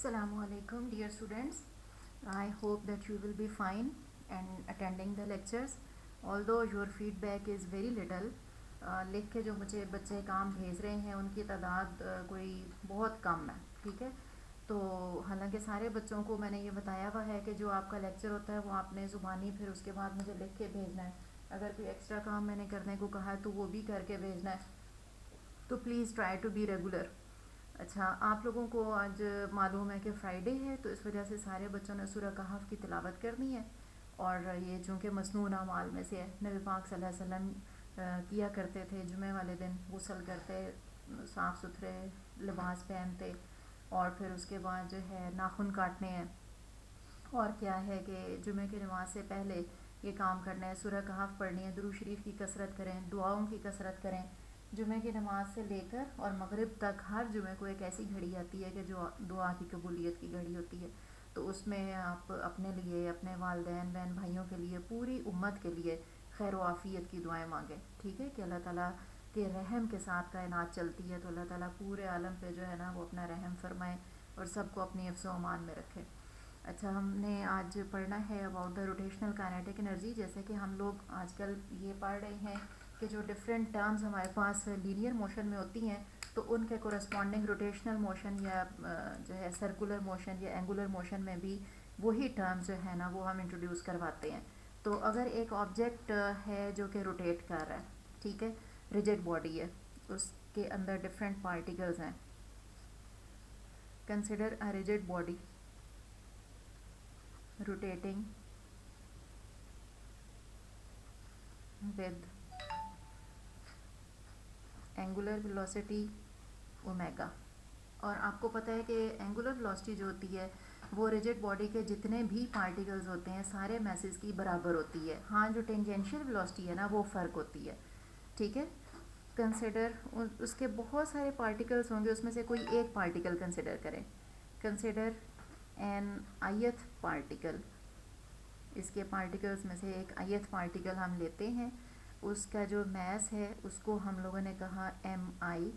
Assalamu alaikum dear students. I hope that you will be fine and attending the lectures. Although your feedback is very little, लिख के जो मुझे बच्चे काम भेज रहे हैं उनकी तादाद कोई बहुत कम है, ठीक है। तो हालांकि सारे बच्चों को मैंने ये बताया हुआ है कि जो आपका लेक्चर होता है वो आपने ज़ुबानी फिर उसके बाद मुझे लिख के भेजना है। अगर कोई एक्स्ट्रा काम मैंने करने को कहा है तो वो भी करके भेजना है। तो please try to be regular. अच्छा, आप लोगों को आज मालूम है कि फ्राइडे है, तो इस वजह से सारे बच्चों ने सूरह कहफ की तिलावत करनी है। और ये चूँकि मसनून अमाल में से है, नबी पाक सल्लल्लाहु अलैहि वसल्लम किया करते थे जुमे वाले दिन गुस्ल करते, साफ़ सुथरे लिबास पहनते और फिर उसके बाद जो है नाखून काटने हैं। और क्या है कि जुमे की नमाज से पहले ये काम करना है, सूरह कहफ पढ़नी है, दुरूद शरीफ की कसरत करें, दुआओं की कसरत करें। जुमे की नमाज से लेकर और मगरिब तक हर जुमे को एक ऐसी घड़ी आती है कि जो दुआ की कबूलियत की घड़ी होती है। तो उसमें आप अपने लिए, अपने वालिदैन बहन भाइयों के लिए, पूरी उम्मत के लिए खैर आफ़ियत की दुआएं मांगें, ठीक है। कि अल्लाह ताला के रहम के साथ कायनात चलती है, तो अल्लाह ताला पूरे आलम पे जो है ना वो अपना रहम फरमाए और सबको अपनी हिफ्ज़ व अमान में रखे। अच्छा, हमने आज पढ़ना है about the rotational kinetic energy. जैसे कि हम लोग आजकल ये पढ़ रहे हैं कि जो डिफरेंट टर्म्स हमारे पास लीनियर मोशन में होती हैं तो उनके कोरस्पॉन्डिंग रोटेशनल मोशन या जो है सर्कुलर मोशन या एंगुलर मोशन में भी वही टर्म्स जो है ना वो हम इंट्रोड्यूस करवाते हैं। तो अगर एक ऑब्जेक्ट है जो कि रोटेट कर रहा है, ठीक है, रिजिड बॉडी है, उसके अंदर डिफरेंट पार्टिकल्स हैं। Consider a rigid body rotating with angular velocity omega. और आपको पता है कि एंगुलर वेलोसिटी जो होती है वो रिजिड बॉडी के जितने भी पार्टिकल्स होते हैं सारे मैसेज की बराबर होती है। हाँ, जो टेंजेंशियल वेलोसिटी है ना वो फ़र्क होती है, ठीक है। कंसिडर उसके बहुत सारे पार्टिकल्स होंगे, उसमें से कोई एक पार्टिकल कंसिडर करें। Consider N ith particle. इसके पार्टिकल्स में से एक ith पार्टिकल हम लेते हैं, उसका जो मैस है उसको हम लोगों ने कहा mi,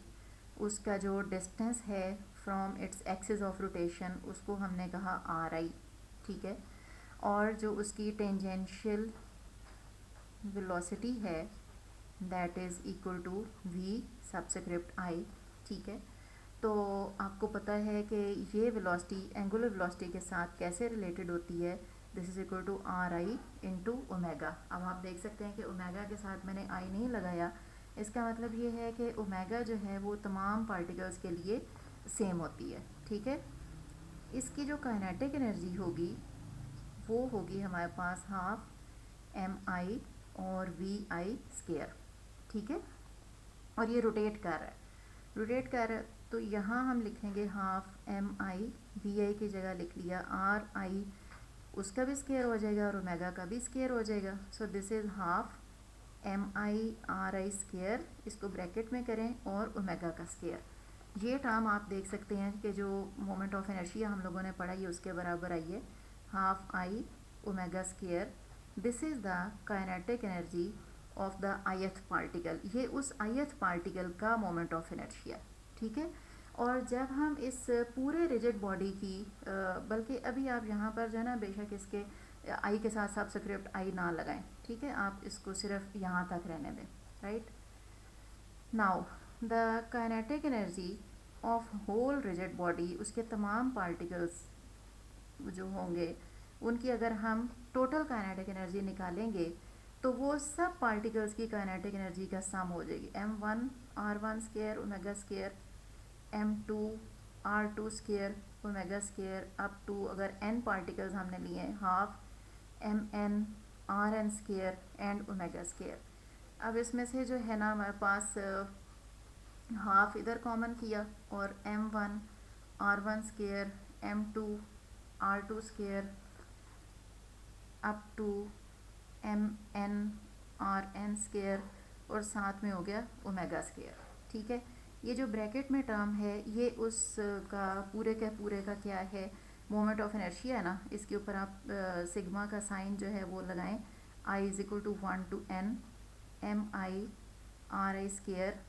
उसका जो डिस्टेंस है from its axis of rotation उसको हमने कहा ri, ठीक है। और जो उसकी टेंजेंशियल वेलोसिटी है that is equal to v subscript i, ठीक है। तो आपको पता है कि ये वेलोसिटी एंगुलर वेलोसिटी के साथ कैसे रिलेटेड होती है। This is equal to r i into omega. अब आप देख सकते हैं कि ओमेगा के साथ मैंने आई नहीं लगाया, इसका मतलब ये है कि ओमेगा जो है वो तमाम पार्टिकल्स के लिए सेम होती है, ठीक है। इसकी जो काइनेटिक एनर्जी होगी वो होगी हमारे पास हाफ एम आई और वी आई स्केयर, ठीक है। और ये रोटेट कर रहा है, रोटेट कर रहा है, तो यहाँ हम लिखेंगे हाफ एम आई, वी आई की जगह लिख लिया आर आई, उसका भी स्केयर हो जाएगा और ओमेगा का भी स्केयर हो जाएगा। So this is half m i r i square, इसको ब्रैकेट में करें, और ओमेगा का स्केयर। ये टर्म आप देख सकते हैं कि जो मोमेंट ऑफ इनर्शिया हम लोगों ने पढ़ा ये उसके बराबर आई है, half I omega square. This is the kinetic energy of the ith particle. ये उस ith पार्टिकल का मोमेंट ऑफ इनर्शिया, ठीक है। और जब हम इस पूरे रिजिड बॉडी की बल्कि अभी आप यहाँ पर जो है ना बेशक इसके आई के साथ सबस्क्रिप्ट आई ना लगाएं, ठीक है, आप इसको सिर्फ यहाँ तक रहने दें, right. Now the kinetic energy of whole rigid body, उसके तमाम पार्टिकल्स जो होंगे उनकी अगर हम टोटल काइनेटिक एनर्जी निकालेंगे तो वो सब पार्टिकल्स की काइनेटिक एनर्जी का सम हो जाएगी m1 r1 square omega square, m2 r2 square omega square, up to अगर n पार्टिकल्स हमने लिए हैं half mn rn square and omega square. अब इसमें से जो है ना हमारे पास हाफ इधर कॉमन किया और m1 r1 square, m2 r2 square, up to mn rn square, और साथ में हो गया ओमेगा स्केयर, ठीक है। ये जो ब्रैकेट में टर्म है ये उसका पूरे का क्या है, मोमेंट ऑफ इनर्शिया है ना, इसके ऊपर आप सिग्मा का साइन जो है वो लगाएं, i is equal to 1 to n m i r i square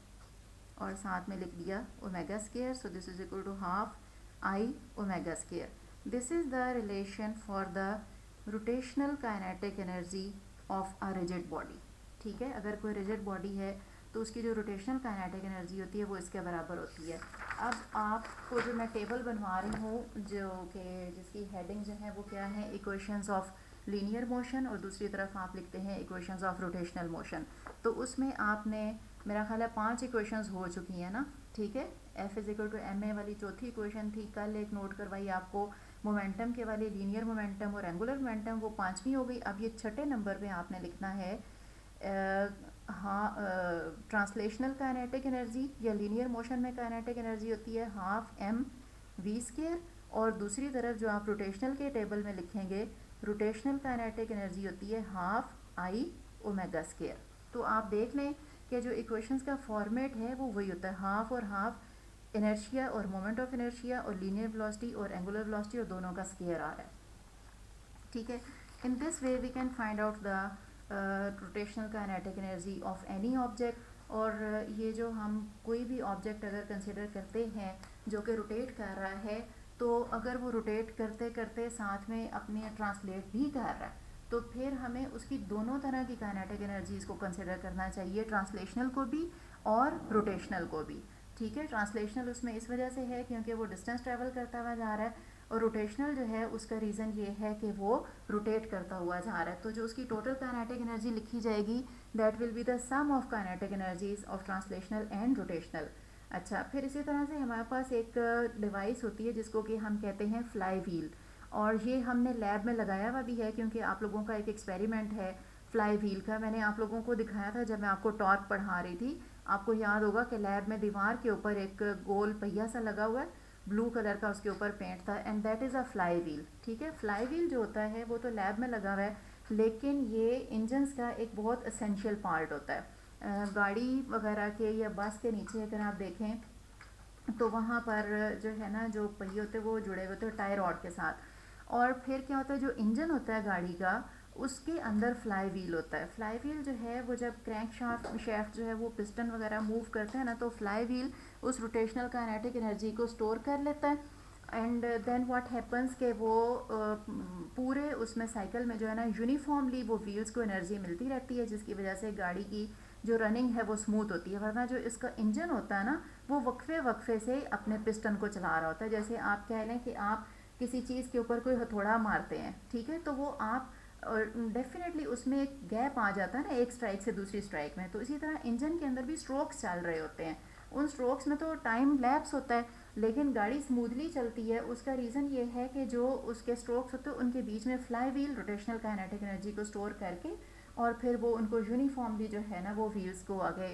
और साथ में लिख दिया omega square. So this is equal to half I omega square. This is the relation for the rotational kinetic energy of a rigid body. ठीक है, अगर कोई rigid body है तो उसकी जो रोटेशनल काइनेटिक एनर्जी होती है वो इसके बराबर होती है. अब आपको जो मैं टेबल बनवा रही हूँ जो कि जिसकी हेडिंग जो है वो क्या है, इक्वेशंस ऑफ लीनियर मोशन, और दूसरी तरफ आप लिखते हैं इक्वेशंस ऑफ रोटेशनल मोशन. तो उसमें आपने मेरा ख्याल है 5 इक्वेशंस हो चुकी हैं ना. ठीक है, f is equal to m a वाली चौथी इक्वेशन थी, कल एक नोट करवाई आपको मोमेंटम के वाले, लीनियर मोमेंटम और एंगुलर मोमेंटम, वो 5वीं हो गई. अब ये छठे नंबर पे आपने लिखना है ट्रांसलेशनल काइनेटिक एनर्जी या लीनियर मोशन में काइनेटिक एनर्जी होती है हाफ एम वी स्केयर, और दूसरी तरफ जो आप रोटेशनल के टेबल में लिखेंगे रोटेशनल काइनेटिक एनर्जी होती है हाफ आई ओमेगा स्केयर. तो आप देख लें कि जो इक्वेशंस का फॉर्मेट है वो वही होता है, हाफ और हाफ इनर्शिया और मोमेंट ऑफ इनर्शिया और लीनियर वेलोसिटी और एंगुलर वेलोसिटी और दोनों का स्केयर आ रहा है. ठीक है, in this way we can find out the rotational kinetic energy of any object. और ये जो हम कोई भी ऑब्जेक्ट अगर कंसिडर करते हैं जो कि रोटेट कर रहा है, तो अगर वो रोटेट करते करते साथ में अपने ट्रांसलेट भी कर रहा है तो फिर हमें उसकी दोनों तरह की काइनेटिक एनर्जीज को कंसिडर करना चाहिए, ट्रांसलेशनल को भी और रोटेशनल को भी. ठीक है, ट्रांसलेशनल उसमें इस वजह से है क्योंकि वो डिस्टेंस ट्रेवल करता हुआ जा रहा है, और रोटेशनल जो है उसका रीज़न ये है कि वो रोटेट करता हुआ जा रहा है. तो जो उसकी टोटल काइनेटिक एनर्जी लिखी जाएगी that will be the sum of kinetic energies of translational and rotational. अच्छा, फिर इसी तरह से हमारे पास एक डिवाइस होती है जिसको कि हम कहते हैं फ्लाई व्हील, और ये हमने लैब में लगाया हुआ भी है क्योंकि आप लोगों का एक एक्सपेरिमेंट है फ्लाई व्हील का. मैंने आप लोगों को दिखाया था जब मैं आपको टॉर्क पढ़ा रही थी. आपको याद होगा कि लैब में दीवार के ऊपर एक गोल पहिया सा लगा हुआ है, ब्लू कलर का उसके ऊपर पेंट था, and that is a fly wheel. ठीक है, फ्लाई व्हील जो होता है वो तो लैब में लगा हुआ है, लेकिन ये इंजन्स का एक बहुत असेंशियल पार्ट होता है. गाड़ी वगैरह के या बस के नीचे अगर आप देखें तो वहाँ पर जो है ना जो पहिए होते हैं वो जुड़े हुए होते हैं टायर रॉड के साथ. और फिर क्या होता है, जो इंजन होता है गाड़ी का उसके अंदर फ्लाई व्हील होता है. फ्लाई व्हील जो है वो जब क्रैंक शाफ्ट जो है वो पिस्टन वगैरह मूव करते हैं ना, तो फ्लाई व्हील उस रोटेशनल काइनेटिक एनर्जी को स्टोर कर लेता है. एंड देन व्हाट हैपन्स के वो पूरे उसमें साइकिल में जो है ना यूनिफॉर्मली वो व्हील्स को एनर्जी मिलती रहती है, जिसकी वजह से गाड़ी की जो रनिंग है वो स्मूथ होती है. वरना जो इसका इंजन होता है ना वो वक्फे वक्फे से अपने पिस्टन को चला रहा होता है. जैसे आप कह लें कि आप किसी चीज़ के ऊपर कोई हथौड़ा मारते हैं, ठीक है, तो वो आप डेफिनेटली उसमें एक गैप आ जाता है ना एक स्ट्राइक से दूसरी स्ट्राइक में. तो इसी तरह इंजन के अंदर भी स्ट्रोक्स चल रहे होते हैं, उन स्ट्रोक्स में तो टाइम लैप्स होता है लेकिन गाड़ी स्मूथली चलती है. उसका रीज़न ये है कि जो उसके स्ट्रोक्स होते हैं उनके बीच में fly wheel rotational kinetic energy को स्टोर करके और फिर वो उनको यूनिफॉर्मली जो है ना वो व्हील्स को आगे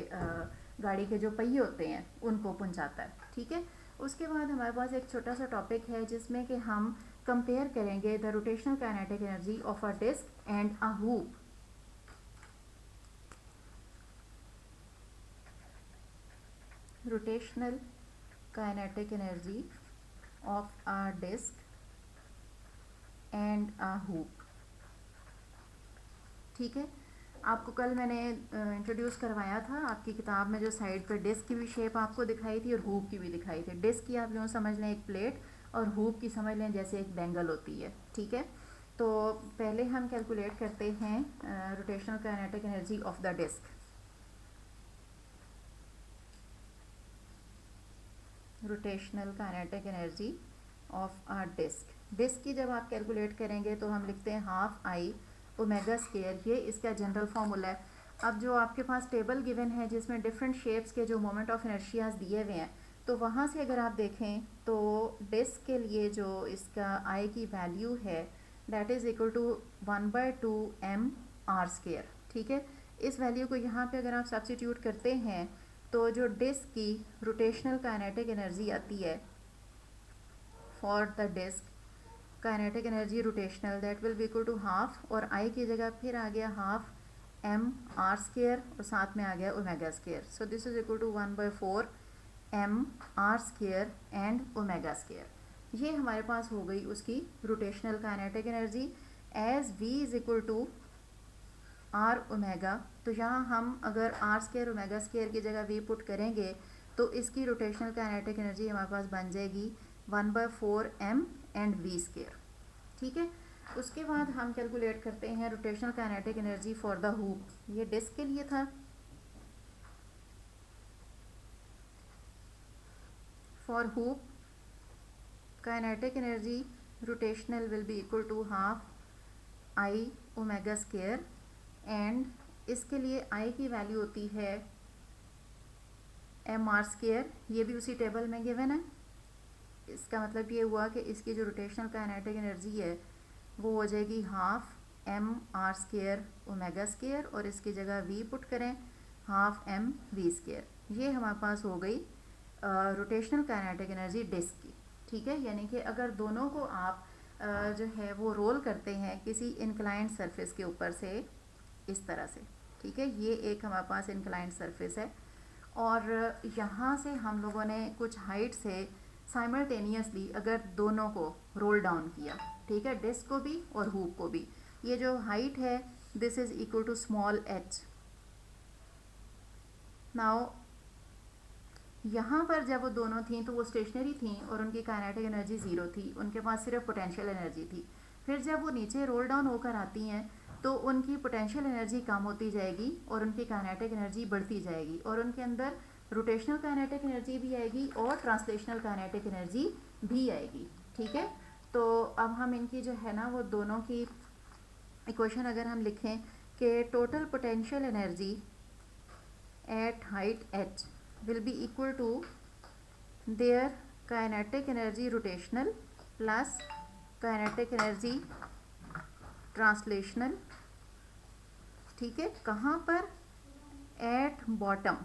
गाड़ी के जो पहिए होते हैं उनको पहुंचाता है. ठीक है, उसके बाद हमारे पास एक छोटा सा टॉपिक है जिसमें कि हम कंपेयर करेंगे the rotational kinetic energy of a disc and a hoop. Rotational kinetic energy of a disc and a hoop. ठीक है, आपको कल मैंने इंट्रोड्यूस करवाया था, आपकी किताब में जो साइड पे डिस्क की भी शेप आपको दिखाई थी और हूप की भी दिखाई थी. डिस्क की आप यूँ समझ लें एक प्लेट, और हूप की समझ लें जैसे एक बैंगल होती है. ठीक है, तो पहले हम कैलकुलेट करते हैं rotational kinetic energy of the disc. Rotational kinetic energy of a disc. Disc की जब आप कैलकुलेट करेंगे तो हम लिखते हैं हाफ आई ओमेगा स्केयर, ये इसका जनरल फार्मूला है. अब जो आपके पास टेबल गिवन है जिसमें डिफरेंट शेप्स के जो मोमेंट ऑफ इनर्शियाज दिए हुए हैं, तो वहाँ से अगर आप देखें तो डिस्क के लिए जो इसका आई की वैल्यू है that is equal to 1/2 m r square. ठीक है, इस वैल्यू को यहाँ पे अगर आप सब्स्टिट्यूट करते हैं तो जो डिस्क की रोटेशनल काइनेटिक एनर्जी आती है for the disc kinetic energy rotational that will be equal to half, और आई की जगह फिर आ गया हाफ एम आर स्केयर और साथ में आ गया omega square. So this is equal to 1/4 m r square and omega square. ये हमारे पास हो गई उसकी rotational kinetic energy. As v is equal to r omega, तो यहाँ हम अगर आर स्केयर ओमेगा स्केयर की जगह वी पुट करेंगे तो इसकी रोटेशनल काइनेटिक एनर्जी हमारे पास बन जाएगी 1/4m एंड v स्क्वायर। ठीक है, उसके बाद हम कैलकुलेट करते हैं rotational kinetic energy for the hoop. ये डिस्क के लिए था। For hoop kinetic energy rotational will be equal to half I omega square, and इसके लिए आई की वैल्यू होती है एम आर स्क्वायर। ये भी उसी टेबल में गिवन है। इसका मतलब ये हुआ कि इसकी जो रोटेशनल काइनेटिक एनर्जी है वो हो जाएगी half m r square omega square, और इसकी जगह वी पुट करें हाफ एम वी स्क्वायर। ये हमारे पास हो गई रोटेशनल काइनेटिक एनर्जी डिस्क की। ठीक है, यानी कि अगर दोनों को आप जो है वो रोल करते हैं किसी इंक्लाइंड सरफेस के ऊपर से इस तरह से, ठीक है, ये एक हमारे पास इंक्लाइंड सरफेस है, और यहाँ से हम लोगों ने कुछ हाइट से साइमल्टेनियसली अगर दोनों को रोल डाउन किया, ठीक है, डिस्क को भी और हूप को भी, ये जो हाइट है this is equal to small h। Now यहाँ पर जब वो दोनों थी तो वो स्टेशनरी थी और उनकी काइनेटिक एनर्जी ज़ीरो थी, उनके पास सिर्फ पोटेंशियल एनर्जी थी। फिर जब वो नीचे रोल डाउन होकर आती हैं तो उनकी पोटेंशियल एनर्जी कम होती जाएगी और उनकी काइनेटिक एनर्जी बढ़ती जाएगी, और उनके अंदर रोटेशनल काइनेटिक एनर्जी भी आएगी और ट्रांसलेशनल काइनेटिक एनर्जी भी आएगी। ठीक है, तो अब हम इनकी जो है ना वो दोनों की इक्वेशन अगर हम लिखें कि total potential energy at height h will be equal to their kinetic energy rotational plus kinetic energy translational। ठीक है, कहाँ पर? At bottom.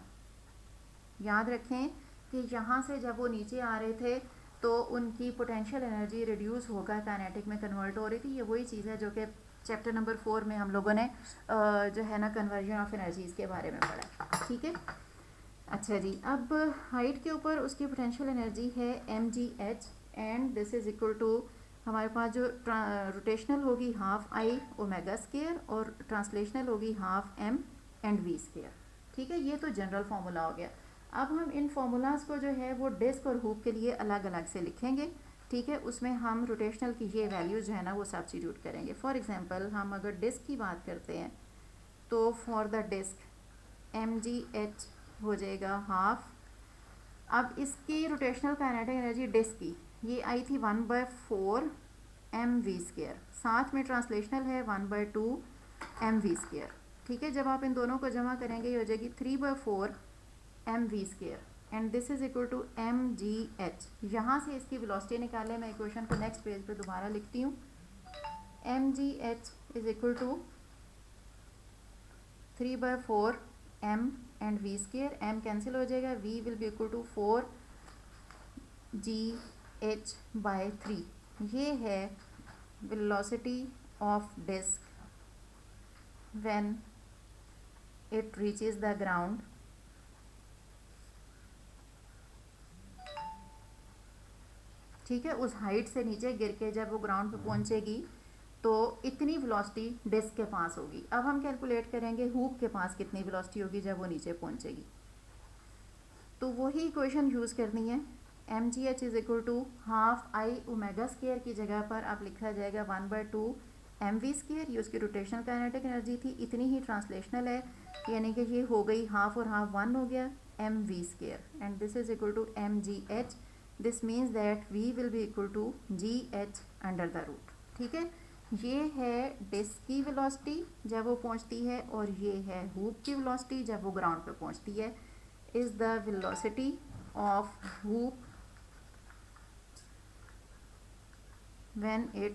याद रखें कि यहाँ से जब वो नीचे आ रहे थे तो उनकी पोटेंशियल एनर्जी रिड्यूस होकर काइनेटिक में कन्वर्ट हो रही थी। ये वही चीज़ है जो कि चैप्टर नंबर 4 में हम लोगों ने जो है ना कन्वर्जन ऑफ एनर्जीज़ के बारे में पढ़ा। ठीक है, अच्छा जी, अब हाइट के ऊपर उसकी पोटेंशियल एनर्जी है mgh, and this is equal to हमारे पास जो रोटेशनल होगी हाफ आई ओमेगा स्क्वायर और ट्रांसलेशनल होगी half m and v square. ठीक है, ये तो जनरल फार्मूला हो गया। अब हम इन फार्मूलाज को जो है वो डिस्क और हुप के लिए अलग अलग से लिखेंगे। ठीक है, उसमें हम रोटेशनल की ये वैल्यूज जो है ना वो सब्स्टिट्यूट करेंगे। फॉर एग्जांपल हम अगर डिस्क की बात करते हैं तो फॉर द डिस्क mgh हो जाएगा हाफ। अब इसकी रोटेशनल काइनेटिक एनर्जी डिस्क की ये आई थी 1/4 mv स्क्वायर, साथ में ट्रांसलेशनल है 1/2 mv स्क्वायर। ठीक है, जब आप इन दोनों को जमा करेंगे ये हो जाएगी 3/4 mv square, and this is equal to mgh। यहाँ से इसकी वेलोसिटी निकालें। मैं इक्वेशन को नेक्स्ट पेज पे दोबारा लिखती हूँ। mgh is equal to 3/4 m and v square, m cancel हो जाएगा, v will be equal to 4gh/3। ये है velocity of disc when it reaches the ground. ठीक है, उस हाइट से नीचे गिर के जब वो ग्राउंड पे पहुंचेगी तो इतनी वेलोसिटी डिस्क के पास होगी। अब हम कैलकुलेट करेंगे हूप के पास कितनी वेलोसिटी होगी जब वो नीचे पहुंचेगी। तो वही इक्वेशन यूज़ करनी है। mgh is equal to half I omega square की जगह पर अब लिखा जाएगा 1/2 mv स्क्वायर। ये उसकी रोटेशनल काइनेटिक एनर्जी थी, इतनी ही ट्रांसलेशनल है, यानी कि ये हो गई हाफ और हाफ 1 हो गया mv square, and this is equal to mgh। This means that v will be equal to gh under the root. ठीक है, ये है डिस्क की वेलोसिटी जब वो पहुंचती है, और ये है हूप की वेलोसिटी जब वो ग्राउंड पे पहुंचती है। Is the velocity of hoop when it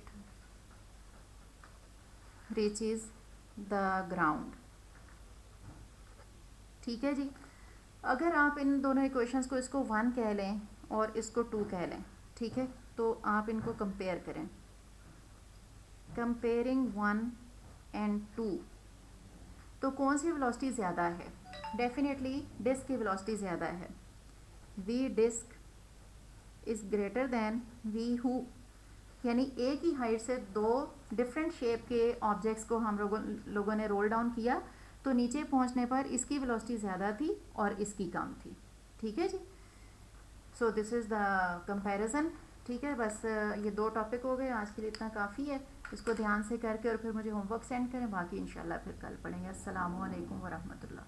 reaches the ground। ठीक है जी, अगर आप इन दोनों इक्वेशंस को इसको 1 कह लें और इसको 2 कह लें, ठीक है, तो आप इनको कंपेयर करें। कंपेयरिंग 1 एंड 2, तो कौन सी वेलोसिटी ज़्यादा है? डेफिनेटली डिस्क की वेलोसिटी ज़्यादा है। v disc is greater than v hoop, यानी एक ही हाइट से दो डिफरेंट शेप के ऑब्जेक्ट्स को हम लोगों ने रोल डाउन किया तो नीचे पहुंचने पर इसकी वेलोसिटी ज़्यादा थी और इसकी कम थी। ठीक है जी, so this is the comparison ठीक है, बस ये 2 टॉपिक हो गए आज के लिए, इतना काफ़ी है। इसको ध्यान से करके और फिर मुझे होमवर्क सेंड करें, बाकी इंशाल्लाह फिर कल पढ़ेंगे। अस्सलामु अलैकुम वरहमतुल्लाह।